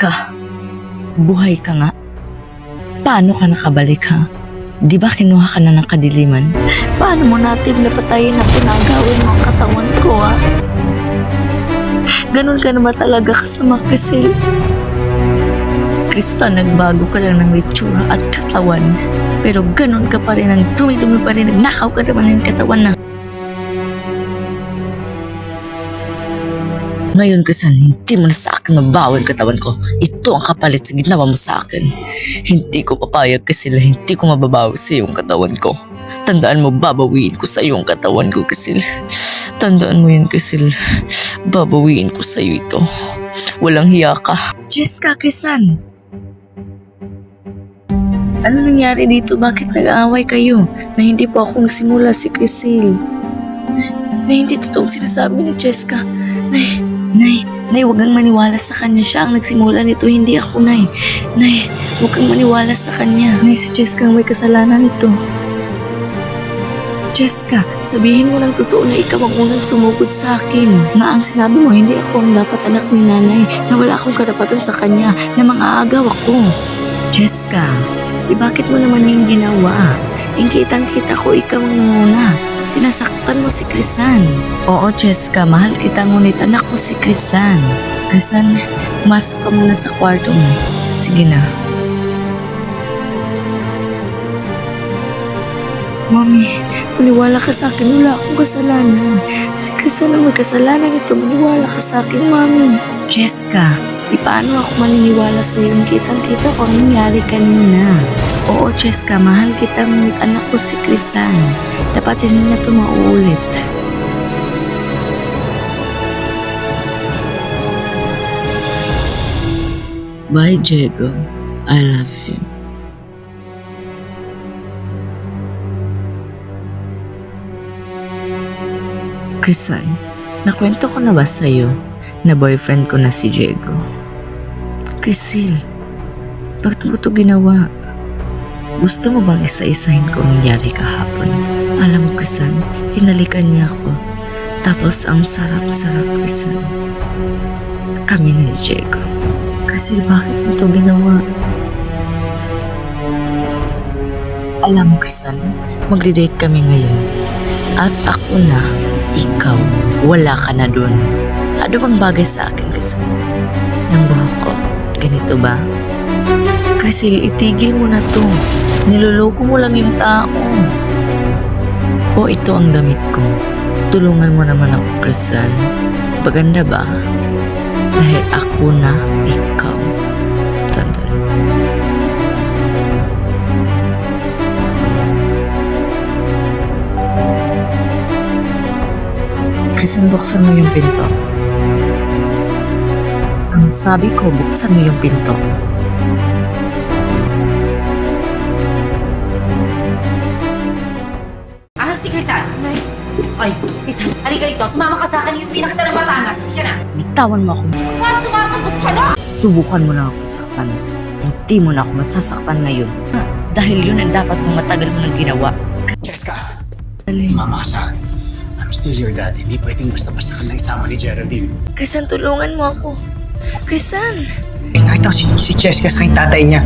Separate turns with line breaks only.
Jessica, buhay ka nga. Paano ka nakabalik ha? Di ba kinuha ka na ng kadiliman?
Paano mo natin napatayin na pinagawin mo ang katawan ko, ha? Ganun ka na ba talaga kasama, Crisel? Krista, nagbago ka lang ng itsura at katawan. Pero ganun ka pa rin, ang dumi-dumi pa rin, nagnakaw ka naman ng katawan na.
Ngayon, Crisan, hindi mo na sa akin mabawi ang katawan ko. Ito ang kapalit sa ginawa mo sa akin. Hindi ko papayag kasi hindi ko mababawi sa iyong katawan ko. Tandaan mo, babawiin ko sa iyong katawan ko, Crisil. Tandaan mo yun, Crisil. Babawiin ko sa iyo ito. Walang hiya ka.
Jessica, Crisan. Ano nangyari dito? Bakit nag-aaway kayo? Na hindi po ako nagsimula si Crisel. Na hindi totoong sinasabi ni Jessica. Nay, huwag kang maniwala sa kanya. Siya ang nagsimula nito, hindi ako, Nay. Nay, huwag kang maniwala sa kanya. Nay, si Jessica ang may kasalanan nito. Jessica, sabihin mo ng totoo na ikaw ang unang sumugod sa akin. Na ang sinabi mo, hindi ako ang dapat anak ni nanay. Na wala akong karapatan sa kanya. Na mang-aagaw ako. Jessica, bakit mo naman yung ginawa? Kitang-kita ko ikaw ang nanguna. Sinasaktan mo si Crisan. Oo, Jessica, mahal kita, ngunit anak ko si Crisan. Crisan, masok ka muna sa kwarto mo. Sige na. Mami, maniwala ka sa akin. Wala akong kasalanan. Si Crisan ang may kasalanan ito. Maniwala ka sa akin, Mami. Jessica, paano ako maniniwala sa iyo? Kitang-kita ko ang nangyari kanina. Oo, Jessica, mahal kita, ngunit anak ko si Crisan. Dapat hindi na ito mauulit.
Bye, Diego. I love you.
Crisan, nakwento ko na ba sa'yo na boyfriend ko na si Diego? Crisel, bakit mo ito ginawa? Gusto mo bang isa-isahin ko nangyari kahapon? Alam mo, Crisan, hinalikan niya ako. Tapos ang sarap-sarap, Crisan. Kami ni Diego. Crisel, bakit mo ito ginawa? Alam mo, Crisan, magdi-date kami ngayon. At ako na, ikaw, wala ka na dun. Ano bang bagay sa akin, Crisan? Ng buhok ko, ganito ba? Crisel, itigil mo na to. Niloloko mo lang yung tao. O ito ang damit ko. Tulungan mo naman ako, Crisan. Maganda ba? Dahil ako na ikaw. Tandaan. Crisan, buksan mo yung pinto. Ang sabi ko, buksan mo yung pinto.
Asan si Crisan? Ay, Crisan, halika rito. Sumama ka sa akin. Iuwi na kita ng Batangas. Halika na.
Bitawan mo ako.
Bakit sumasagot ka na?
Subukan mo lang ako saktan. Hindi mo na ako masasaktan ngayon. Dahil yun ang dapat mo matagal mo nang ginawa.
Jessica, mama ka sa akin. I'm still your dad. Hindi pwedeng basta-basta ka lang isama ni Geraldine.
Crisan, tulungan mo ako. Crisan!
Eh, nakita ko si Jessica sa kayong tatay niya.